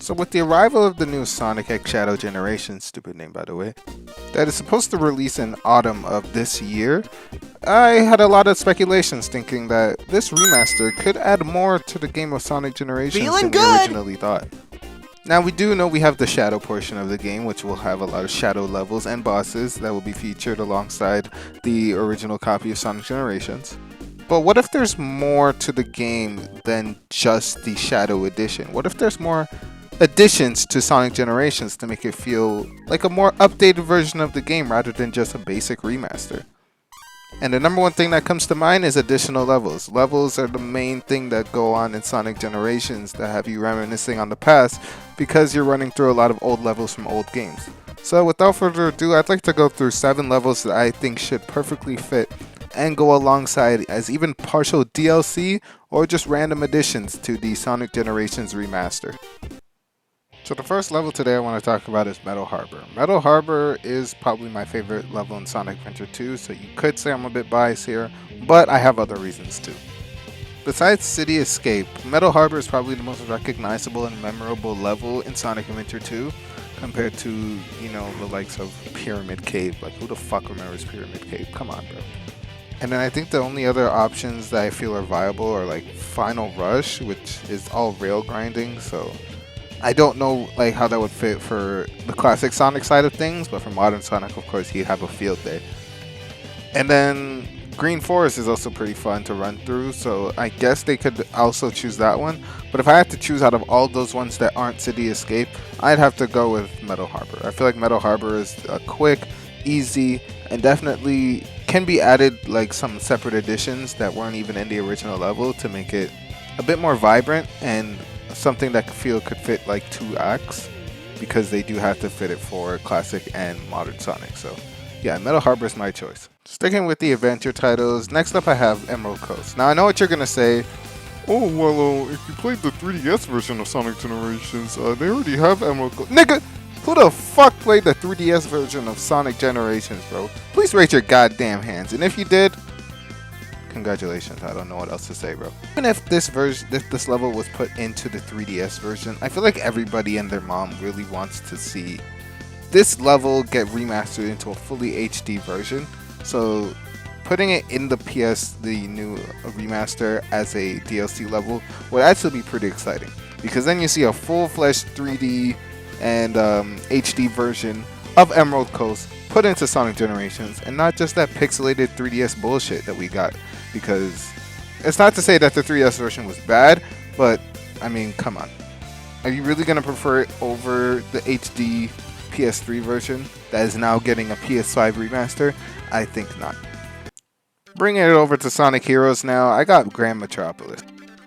So with the arrival of the new Sonic X Shadow Generation, stupid name by the way, that is supposed to release in autumn of this year, I had a lot of speculations thinking that this remaster could add more to the game of Sonic Generations Feeling than we good! originally thought. Now we do know we have the Shadow portion of the game, which will have a lot of Shadow levels and bosses that will be featured alongside the original copy of Sonic Generations. But what if there's more to the game than just the Shadow Edition? What if there's more additions to Sonic Generations to make it feel like a more updated version of the game rather than just a basic remaster? And the number one thing that comes to mind is additional levels. Levels are the main thing that go on in Sonic Generations that have you reminiscing on the past because you're running through a lot of old levels from old games. So without further ado, I'd like to go through 7 levels that I think should perfectly fit and go alongside as even partial DLC or just random additions to the Sonic Generations remaster. So the first level today I want to talk about is Metal Harbor. Metal Harbor is probably my favorite level in Sonic Adventure 2, so you could say I'm a bit biased here, but I have other reasons too. Besides City Escape, Metal Harbor is probably the most recognizable and memorable level in Sonic Adventure 2 compared to, the likes of Pyramid Cave. Like, who the fuck remembers Pyramid Cave? Come on, bro. And then I think the only other options that I feel are viable are like Final Rush, which is all rail grinding, so I don't know how that would fit for the classic Sonic side of things, but for modern Sonic, of course, he'd have a field day. And then Green Forest is also pretty fun to run through, so I guess they could also choose that one. But if I had to choose out of all those ones that aren't City Escape, I'd have to go with Metal Harbor. I feel like Metal Harbor is quick, easy, and definitely can be added like some separate additions that weren't even in the original level to make it a bit more vibrant and something that could fit like 2 acts, because they do have to fit it for classic and modern Sonic. So yeah, Metal Harbor is my choice. Sticking with the adventure titles, next up I have Emerald Coast. Now I know what you're gonna say. Oh well, if you played the 3DS version of Sonic Generations, they already have Emerald Coast. Nigga, who the fuck played the 3DS version of Sonic Generations, bro? Please raise your goddamn hands, and if you did, congratulations. I don't know what else to say, bro. Even if this level was put into the 3DS version, I feel like everybody and their mom really wants to see this level get remastered into a fully HD version. So putting it in the new remaster as a DLC level would actually be pretty exciting, because then you see a full-fledged 3D and HD version of Emerald Coast put into Sonic Generations, and not just that pixelated 3DS bullshit that we got. Because it's not to say that the 3DS version was bad, but I mean, come on. Are you really going to prefer it over the HD PS3 version that is now getting a PS5 remaster? I think not. Bringing it over to Sonic Heroes now, I got Grand Metropolis.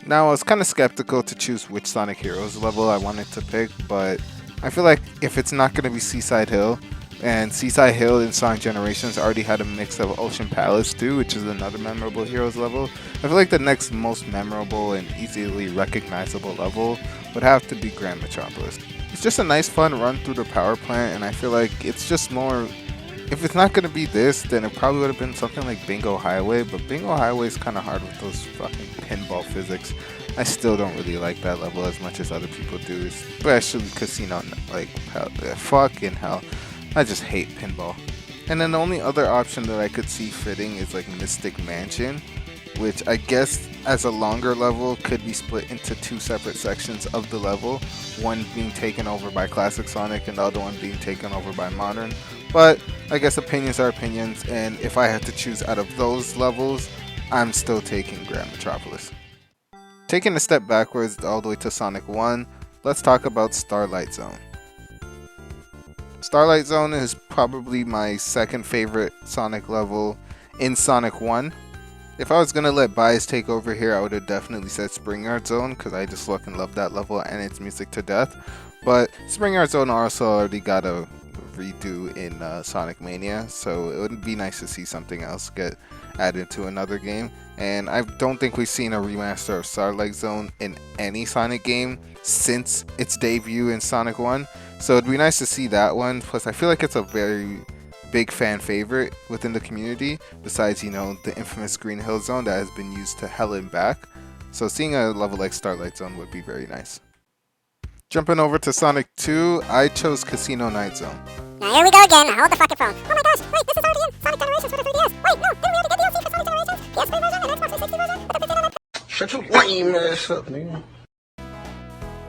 Now I was kind of skeptical to choose which Sonic Heroes level I wanted to pick, but I feel like if it's not going to be Seaside Hill, and Seaside Hill in Sonic Generations already had a mix of Ocean Palace too, which is another memorable Heroes level, I feel like the next most memorable and easily recognizable level would have to be Grand Metropolis. It's just a nice fun run through the power plant, and I feel like it's just more, if it's not going to be this, then it probably would have been something like Bingo Highway, but Bingo Highway is kind of hard with those fucking pinball physics. I still don't really like that level as much as other people do, especially Casino, fucking hell. I just hate pinball. And then the only other option that I could see fitting is like Mystic Mansion, which I guess as a longer level could be split into 2 separate sections of the level, one being taken over by Classic Sonic and the other one being taken over by Modern. But I guess opinions are opinions, and if I had to choose out of those levels, I'm still taking Grand Metropolis. Taking a step backwards all the way to Sonic 1, let's talk about Starlight Zone. Starlight Zone is probably my second favorite Sonic level in Sonic 1. If I was going to let bias take over here, I would have definitely said Spring Yard Zone, because I just fucking love that level and its music to death. But Spring Yard Zone also already got a redo in Sonic Mania, so it would be nice to see something else get added to another game. And I don't think we've seen a remaster of Starlight Zone in any Sonic game since its debut in Sonic 1. So it'd be nice to see that one. Plus, I feel like it's a very big fan favorite within the community, besides, the infamous Green Hill Zone that has been used to hell and back. So seeing a level like Starlight Zone would be very nice. Jumping over to Sonic 2, I chose Casino Night Zone. Now here we go again. Hold the fucking phone. Oh my gosh, wait, this is already in Sonic Generations for the 3DS. Wait, no, didn't we already get DLC for Sonic Generations? PS3 version and Xbox 360 version? With the 15 Shut your lame ass up, nigga.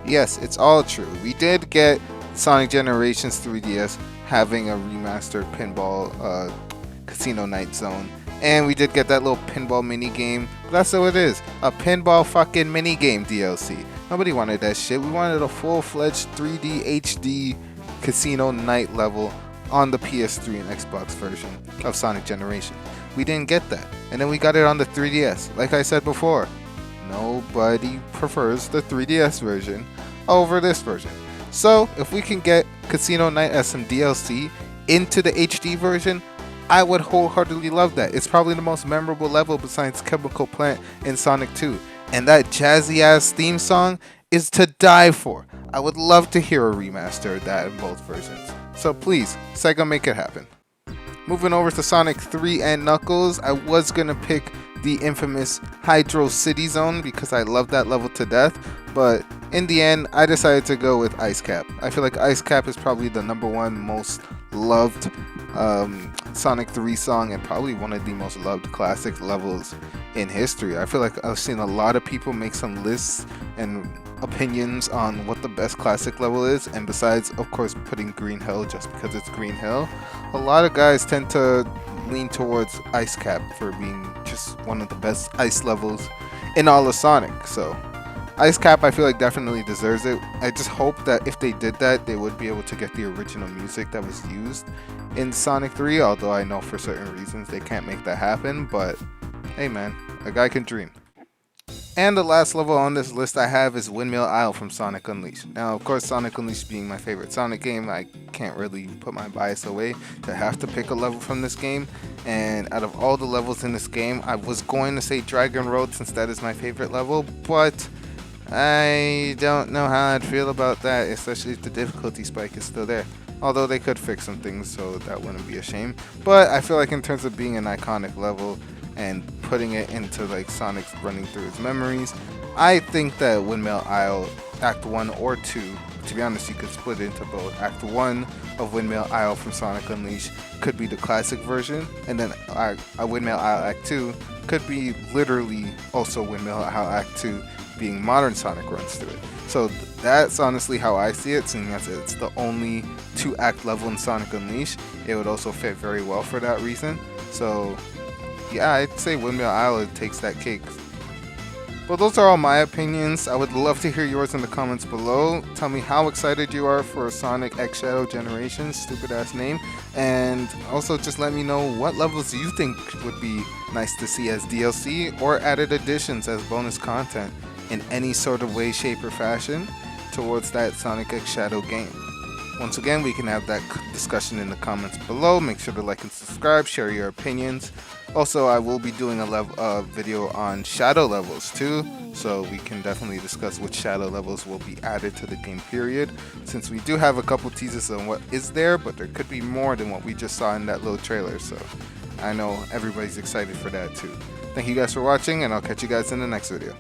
Yes, it's all true. We did get Sonic Generations 3DS having a remastered pinball Casino Night Zone. And we did get that little pinball mini game. That's what it is. A pinball fucking mini game DLC. Nobody wanted that shit. We wanted a full-fledged 3D HD Casino Night level on the PS3 and Xbox version of Sonic Generation. We didn't get that. And then we got it on the 3DS. Like I said before, nobody prefers the 3DS version over this version. So if we can get Casino Night as some DLC into the HD version, I would wholeheartedly love that. It's probably the most memorable level besides Chemical Plant in Sonic 2. And that jazzy ass theme song is to die for. I would love to hear a remaster of that in both versions. So please, Sega, make it happen. Moving over to Sonic 3 and Knuckles, I was gonna pick the infamous Hydro City Zone because I love that level to death, but in the end, I decided to go with Ice Cap. I feel like Ice Cap is probably the #1 most loved Sonic 3 song and probably one of the most loved classic levels in history. I feel like I've seen a lot of people make some lists and opinions on what the best classic level is, and besides, of course, putting Green Hill just because it's Green Hill, a lot of guys tend to lean towards Ice Cap for being just one of the best ice levels in all of Sonic. So Ice Cap, I feel like, definitely deserves it. I just hope that if they did that, they would be able to get the original music that was used in Sonic 3, although I know for certain reasons they can't make that happen, but hey man, a guy can dream. And the last level on this list I have is Windmill Isle from Sonic Unleashed. Now, of course, Sonic Unleashed being my favorite Sonic game, I can't really put my bias away to have to pick a level from this game. And out of all the levels in this game, I was going to say Dragon Road since that is my favorite level, but I don't know how I'd feel about that, especially if the difficulty spike is still there. Although they could fix some things, so that wouldn't be a shame. But I feel like in terms of being an iconic level and putting it into like Sonic's running through his memories, I think that Windmill Isle Act 1 or 2, to be honest, you could split it into both. Act 1 of Windmill Isle from Sonic Unleashed could be the classic version, and then Windmill Isle Act 2 could be literally also Windmill Isle Act 2 being modern Sonic runs through it. So that's honestly how I see it, seeing as it's the only 2-act level in Sonic Unleashed. It would also fit very well for that reason. So yeah, I'd say Windmill Isle takes that cake. Well, those are all my opinions. I would love to hear yours in the comments below. Tell me how excited you are for Sonic X Shadow Generations, stupid ass name. And also just let me know what levels you think would be nice to see as DLC or added additions as bonus content in any sort of way, shape, or fashion towards that Sonic X Shadow game. Once again, we can have that discussion in the comments below. Make sure to like and subscribe, share your opinions. Also, I will be doing a video on shadow levels too, so we can definitely discuss which shadow levels will be added to the game period, since we do have a couple teasers on what is there, but there could be more than what we just saw in that little trailer, so I know everybody's excited for that too. Thank you guys for watching, and I'll catch you guys in the next video.